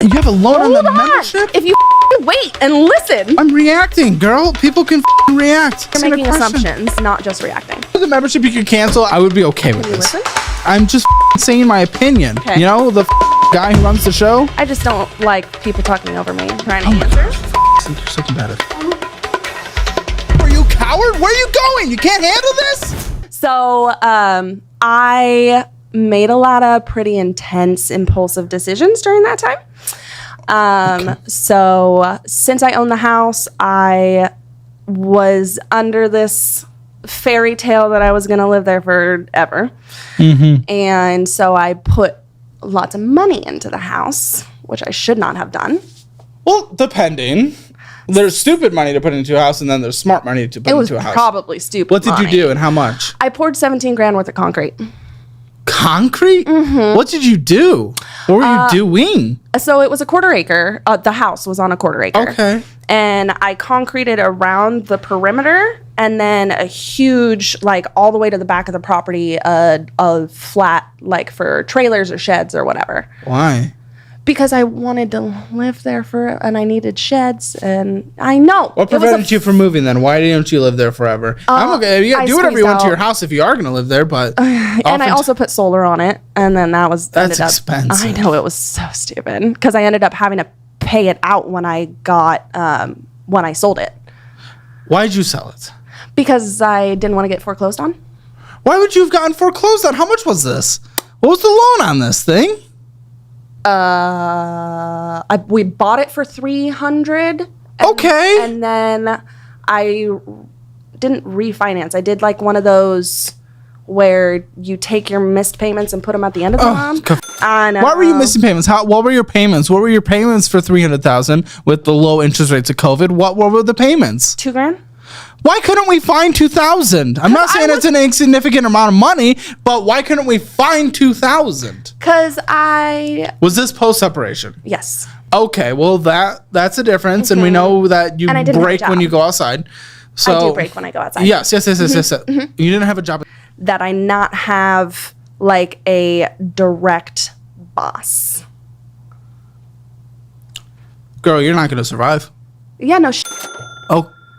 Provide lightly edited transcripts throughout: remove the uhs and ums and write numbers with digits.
You have a loan on the membership? If you wait and listen. I'm reacting, girl. People can react. You're making assumptions, not just reacting. For the membership you could cancel, I would be okay with this. Listen? I'm just saying my opinion. Okay. You know, the guy who runs the show. I just don't like people talking over me and trying to answer. You're so combative. Are you a coward? Where are you going? You can't handle this? So I made a lot of pretty intense, impulsive decisions during that time. So since I owned the house, I was under this fairy tale that I was going to live there forever. Mm-hmm. And so I put lots of money into the house, which I should not have done. Well, depending. There's stupid money to put into a house, and then there's smart money to put into a house. It was probably stupid What did money. you do, and how much? I poured $17,000 worth of concrete. Concrete? Mm-hmm. What did you do? What were you doing? So it was a quarter acre. The house was on a quarter acre. Okay. And I concreted around the perimeter, and then a huge, like all the way to the back of the property, a flat, like for trailers or sheds or whatever. Why? Because I wanted to live there and I needed sheds, and I know. What prevented you from moving then? Why didn't you live there forever? I'm okay. You gotta do whatever you want to your house if you are going to live there, but... and I also put solar on it, and then that's expensive. I know, it was so stupid, because I ended up having to pay it out when I sold it. Why did you sell it? Because I didn't want to get foreclosed on. Why would you have gotten foreclosed on? How much was this? What was the loan on this thing? We bought it for $300. Okay. And then I didn't refinance. I did like one of those where you take your missed payments and put them at the end of the month. I know. Why were you missing payments? What were your payments? What were your payments for $300,000 with the low interest rates of COVID? What were the payments? $2,000. Why couldn't we find $2,000? I'm not saying it's an insignificant amount of money, but why couldn't we find $2,000? Because was this post separation? Yes. Okay, well that's a difference, and we know that you break when you go outside. So I do break when I go outside. Yes. Mm-hmm. You didn't have a job. That I not have like a direct boss. Girl, you're not going to survive. Yeah, no.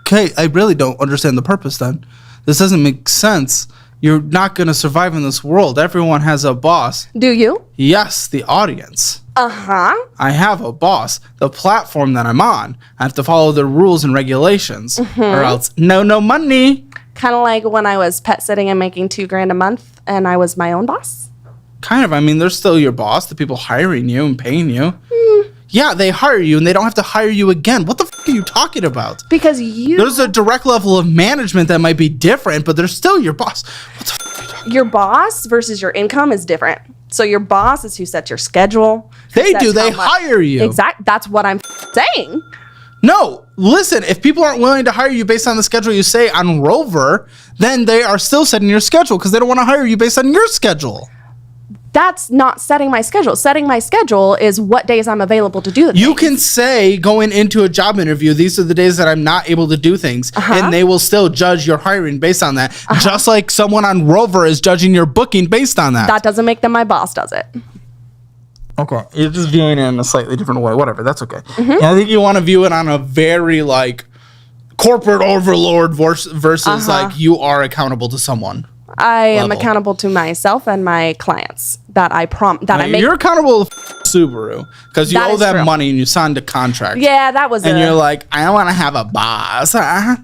Okay, I really don't understand the purpose then. This doesn't make sense. You're not going to survive in this world. Everyone has a boss. Do you? Yes, the audience. Uh-huh. I have a boss. The platform that I'm on, I have to follow the rules and regulations, or else no money. Kind of like when I was pet sitting and making $2,000 a month, and I was my own boss. Kind of. I mean, they're still your boss. The people hiring you and paying you. Yeah, they hire you, and they don't have to hire you again. What the f*** are you talking about? Because there's a direct level of management that might be different, but they're still your boss. What the f*** are you talking about? Your boss versus your income is different. So your boss is who sets your schedule. They do. They hire you. Exactly. That's what I'm saying. No, listen, if people aren't willing to hire you based on the schedule you say on Rover, then they are still setting your schedule because they don't want to hire you based on your schedule. That's not setting my schedule. Setting my schedule is what days I'm available to do the You things. can say going into a job interview, these are the days that I'm not able to do things, and they will still judge your hiring based on that, just like someone on Rover is judging your booking based on that. That doesn't make them my boss, does it? Okay, you're just viewing it in a slightly different way. Whatever, that's okay. And I think you want to view it on a very like corporate overlord versus like you are accountable to someone. I am accountable to myself and my clients that I make. You're accountable to Subaru because you That owe is them true. money and you signed a contract. Yeah, that was And you're like, I don't want to have a boss. Well,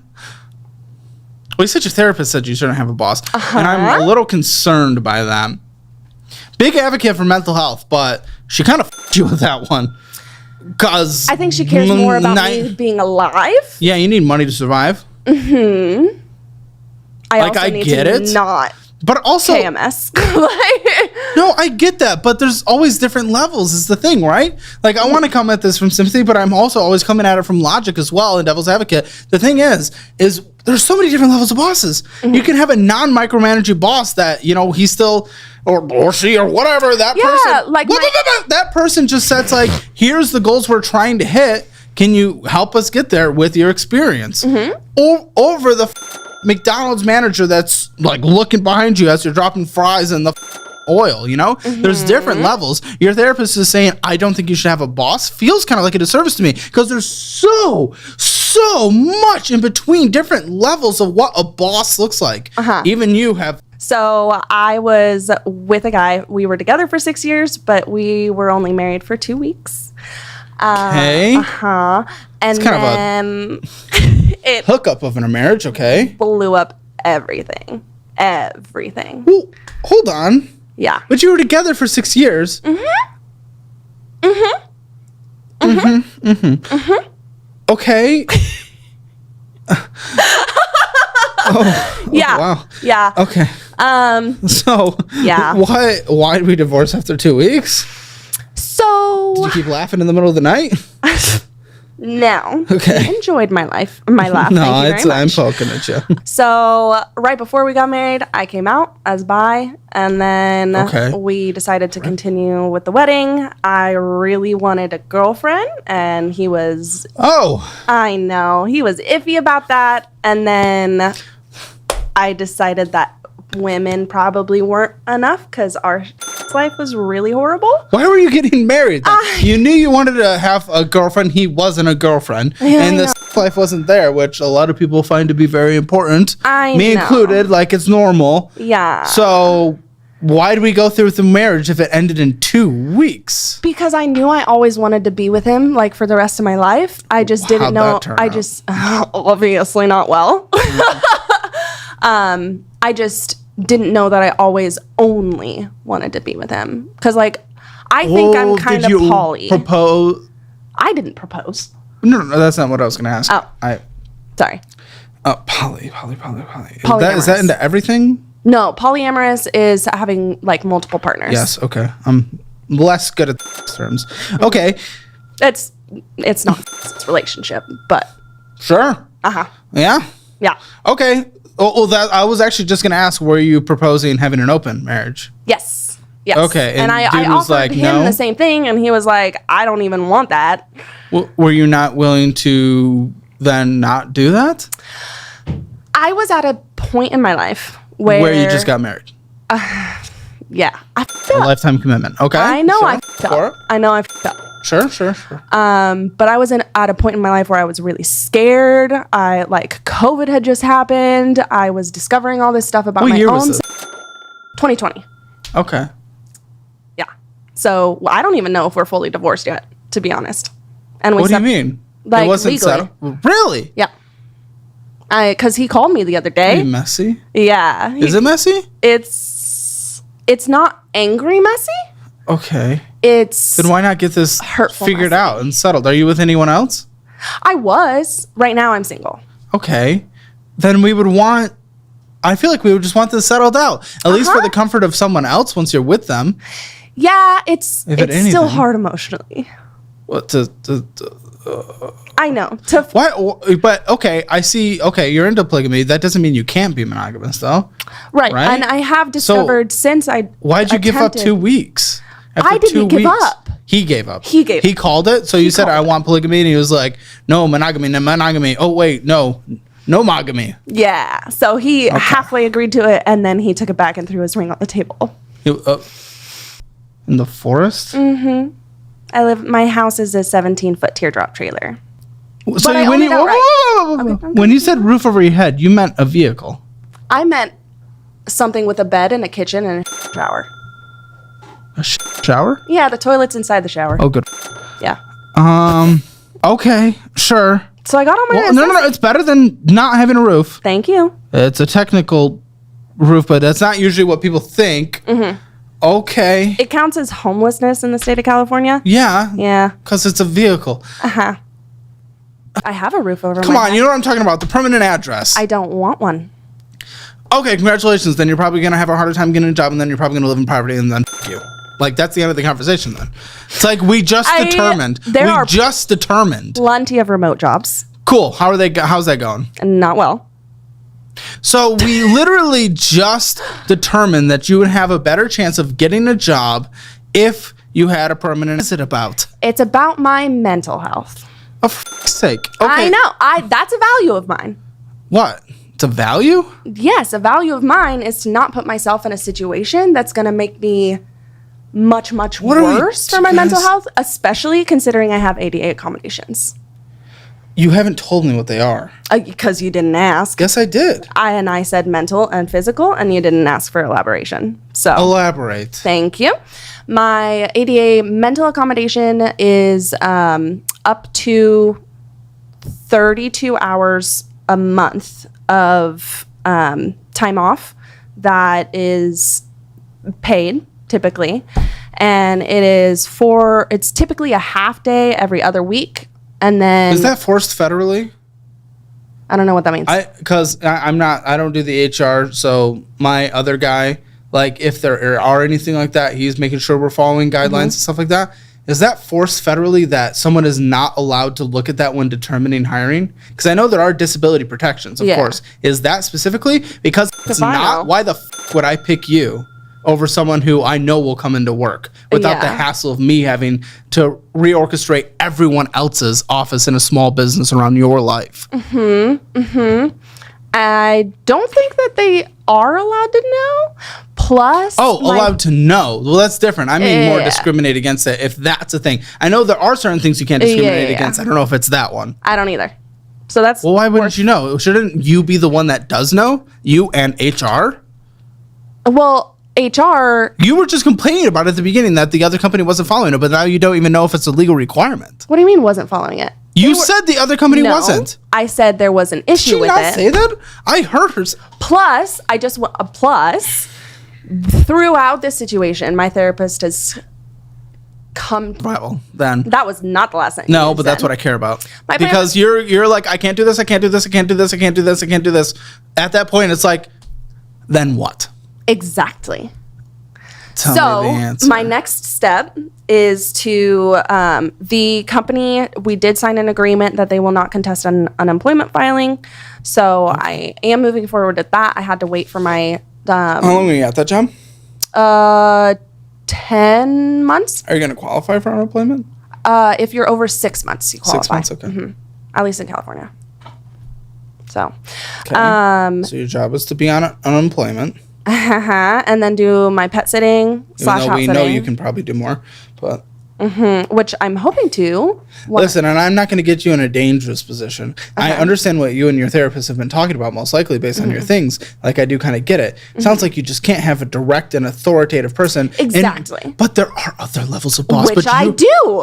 you said your therapist said you shouldn't have a boss. And I'm a little concerned by that. Big advocate for mental health, but she kind of f***ed you with that one. Because I think she cares more about me being alive. Yeah, you need money to survive. Mm-hmm. I Like, also I need get to it. not But also, KMS. no, I get that, but there's always different levels is the thing, right? Like, I want to come at this from sympathy, but I'm also always coming at it from logic as well and devil's advocate. The thing is there's so many different levels of bosses. You can have a non-micromanaging boss that, you know, he's still, or she, or whatever, that person. Like that person just sets like, here's the goals we're trying to hit. Can you help us get there with your experience? Over the McDonald's manager that's like looking behind you as you're dropping fries in the oil, you know? There's different levels. Your therapist is saying, I don't think you should have a boss. Feels kind of like a disservice to me because there's so much in between different levels of what a boss looks like. Even you have. So I was with a guy. We were together for 6 years, but we were only married for 2 weeks. Okay. And it's kind then it hookup of a marriage, okay? blew up everything. Everything. Well, hold on. Yeah. But you were together for 6 years. Okay. Yeah. Wow. Yeah. Okay. So Yeah. why did we divorce after 2 weeks? So Did you keep laughing in the middle of the night? no. Okay. Enjoyed my life. My laugh. No, Thank you very I'm much. poking at you. So right before we got married, I came out as bi, and then Okay. we decided to continue with the wedding. I really wanted a girlfriend, and he was, Oh, I know, he was iffy about that. And then I decided that women probably weren't enough because our life was really horrible. why were you getting married then? You knew you wanted to have a girlfriend. He wasn't a girlfriend. And the life wasn't there, which a lot of people find to be very important. Me know. included, like it's normal. Yeah. So why did we go through with the marriage if it ended in 2 weeks? Because I knew I always wanted to be with him, like for the rest of my life. I just didn't How'd know. that turn I out? just obviously not well. I just didn't know that I always only wanted to be with him. Because like, I think I'm kind of poly. Propose? I didn't propose. No, that's not what I was going to ask. Oh. Sorry. Poly. Is Polyamorous. that into everything? No, polyamorous is having like multiple partners. Yes. Okay. I'm less good at terms. Okay. It's not it's relationship, but Sure. Yeah. yeah. Okay. That I was actually just gonna ask, were you proposing having an open marriage? Yes. Yes. Okay, And and I dude was offered like, him no? the same thing, and he was like, I don't even want that. Were you not willing to then not do that? I was at a point in my life where you just got married? yeah. I A lifetime commitment. Okay. I know Sure. I felt. I know I felt. Sure. But I was at a point in my life where I was really scared. I like COVID had just happened. I was discovering all this stuff about What my year own was this? 2020. Okay. Yeah. So I don't even know if we're fully divorced yet, to be honest. And What do you mean? Like, it wasn't legally. settled? Really? Yeah. Because he called me the other Are day. you messy? Yeah. Is it messy? It's not angry messy. Okay. It's Then why not get this hurtful figured messy. out and settled? Are you with anyone else? I was. Right now I'm single. Okay. Then we would want, I feel like we would just want this settled out. At least for the comfort of someone else once you're with them. Yeah, it's If it still anything. hard emotionally. What I know. To why? But okay, I see. Okay, you're into polygamy. That doesn't mean you can't be monogamous, though. right. right? And I have discovered since I Why'd you give up attempted- 2 weeks? I didn't give up. He gave up. He called it. So you said, called I it. want polygamy. And he was like, no, monogamy. Oh, wait, no monogamy. Yeah. So he halfway agreed to it, and then he took it back and threw his ring on the table. In the forest? My house is a 17-foot teardrop trailer. So But I when own you, it outright. whoa. When you said roof over your head, you meant a vehicle. I meant something with a bed and a kitchen and a shower. A shower? Yeah, the toilet's inside the shower. Oh, good. Yeah. Okay, sure. So I got all my Well, no. It's better than not having a roof. Thank you. It's a technical roof, but that's not usually what people think. Okay. It counts as homelessness in the state of California. Yeah. Yeah. Because it's a vehicle. I have a roof over Come my on, head. you know what I'm talking about. The permanent address. I don't want one. Okay, congratulations. Then you're probably going to have a harder time getting a job, and then you're probably going to live in poverty, and then you. Like, that's the end of the conversation then. It's like, we just determined. Plenty of remote jobs. Cool. How's that going? Not well. So we literally just determined that you would have a better chance of getting a job if you had a permanent. What is it about? It's about my mental health. Oh, for f***'s sake. Okay. I know. That's a value of mine. What? It's a value? Yes, a value of mine is to not put myself in a situation that's going to make me much worse for my mental health, especially considering I have ADA accommodations. You haven't told me what they are. Because you didn't ask. Yes, I did. I said mental and physical, and you didn't ask for elaboration. So elaborate. Thank you. My ADA mental accommodation is up to 32 hours a month of time off that is paid typically, and it's typically a half day every other week. And then is that forced federally? I don't know what that means. I don't do the HR, so my other guy, like if there are anything like that, he's making sure we're following guidelines and stuff like that. Is that forced federally that someone is not allowed to look at that when determining hiring? Because I know there are disability protections, of course. Is that specifically? Because it's not, why the would I pick you over someone who I know will come into work without the hassle of me having to reorchestrate everyone else's office in a small business around your life? I don't think that they are allowed to know. Plus, allowed to know. Well, that's different. I mean, more discriminate against it if that's a thing. I know there are certain things you can't discriminate against. I don't know if it's that one. I don't either. So that's why wouldn't you know? Shouldn't you be the one that does know? You and HR? Well, HR... You were just complaining about it at the beginning that the other company wasn't following it, but now you don't even know if it's a legal requirement. What do you mean wasn't following it? You said the other company wasn't. I said there was an issue with it. Did she not say that? I heard her. Plus, throughout this situation, my therapist has come... Well, then... That was not the last thing. No, but that's what I care about. Because you're like, I can't do this, I can't do this, I can't do this, I can't do this, I can't do this. At that point, it's like, then what? Exactly. Tell me the answer. My next step is to the company. We did sign an agreement that they will not contest an unemployment filing. So I am moving forward with that. I had to wait for my... How long were you at that job? 10 months. Are you going to qualify for unemployment? If you're over 6 months, you qualify. 6 months, okay. At least in California. So. Okay. So your job is to be on unemployment. And then do my pet sitting / house sitting. We know you can probably do more, but which I'm hoping to. Listen, and I'm not going to get you in a dangerous position. Okay. I understand what you and your therapist have been talking about, most likely based on your things. Like I do kind of get it. Sounds like you just can't have a direct and authoritative person. Exactly. But there are other levels of boss. Which I do.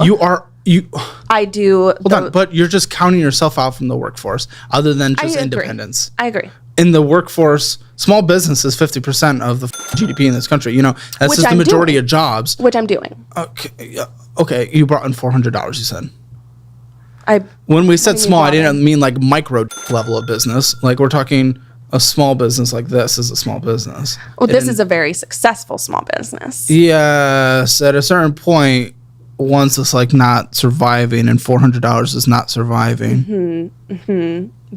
I do. Hold on, but you're just counting yourself out from the workforce, other than just independence. I agree. In the workforce, small business is 50% of the GDP in this country. You know, that's just the majority of jobs. Which I'm doing. Okay, you brought in $400, you said. When we said small, I didn't mean like micro level of business. Like we're talking a small business like this is a small business. Well, this is a very successful small business. Yes, at a certain point, once it's like not surviving and $400 is not surviving.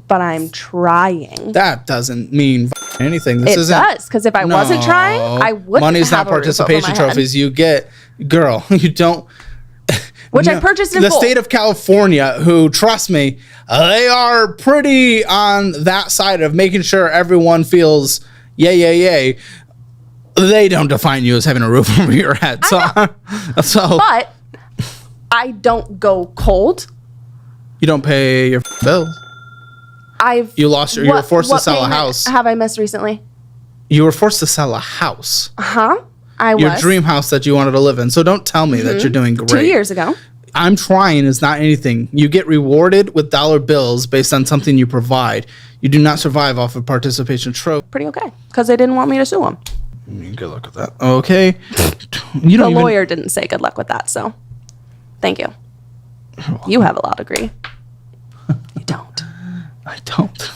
But I'm trying. That doesn't mean anything. It does, because if I wasn't trying, I wouldn't. Money's not participation trophies. You get, girl, you don't. Which I purchased in full. The state of California, who, trust me, they are pretty on that side of making sure everyone feels yay. They don't define you as having a roof over your head. So, but I don't go cold. You don't pay your bills. You were forced to sell a house. Have I missed recently? You were forced to sell a house. I was. Your dream house that you wanted to live in. So don't tell me that you're doing great. 2 years ago. I'm trying is not anything. You get rewarded with dollar bills based on something you provide. You do not survive off of participation trophy. Pretty okay, because they didn't want me to sue them. Good luck with that. Okay. The lawyer didn't say good luck with that, so thank you. You have a law degree. You don't. I don't.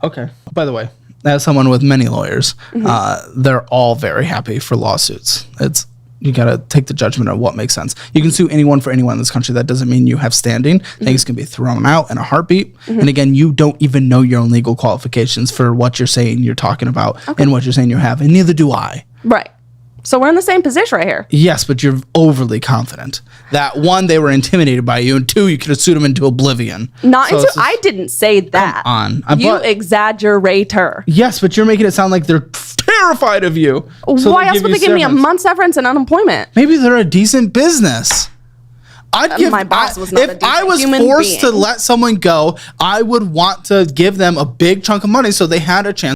Okay. By the way, as someone with many lawyers, they're all very happy for lawsuits. You got to take the judgment of what makes sense. You can sue anyone for anyone in this country. That doesn't mean you have standing. Things can be thrown out in a heartbeat. And again, you don't even know your own legal qualifications for what you're saying you're talking about and what you're saying you have. And neither do I. Right. So we're in the same position right here. Yes, but you're overly confident that one, they were intimidated by you, and two, you could have sued them into oblivion. I didn't say that. Come on. You exaggerator. Yes, but you're making it sound like they're terrified of you. So why else would they give me a month's severance and unemployment? Maybe they're a decent business. My boss was not a decent I was human forced being. to let someone go, I would want to give them a big chunk of money so they had a chance